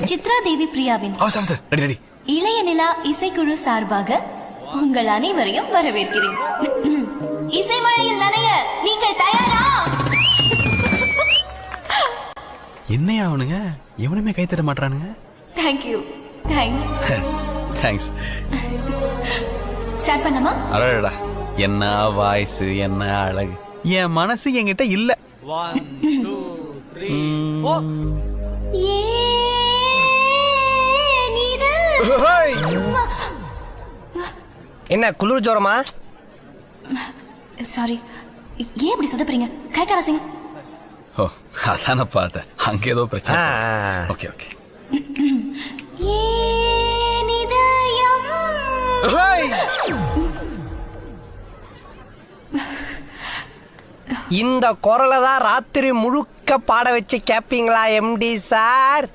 சித்ரா தேவி பிரியாவின் இளைய நிலா இசைக்குழு சார்பாக உங்கள் அனைவரையும் வரவேற்கிறேன். இசை மழையில் நனைய நீங்கள் தயாரா? என்னையா அவனுங்க எவனுமே கை தட்ட மாட்டானுங்க. தேங்க்யூ. தேங்க்ஸ். தேங்க்ஸ். ஸ்டார்ட் பண்ணலாமா? அடடா, என்ன வாய்ஸ், என்ன அழகு. என் மனசு என்கிட்ட இல்ல. 1 2 3 4 என்ன குளிர் ஜோரமா? சாரி, ஏன் இப்படி சொதப்புறீங்க? கரெக்டா வாசிங்க. ஓ, அதான பார்த்தேன், அங்க ஏதோ பிரச்சனை. Okay okay. இந்த குரலை தான் ராத்திரி முழுக்க பாட வச்சு கேப்பீங்களா எம்டி சார்?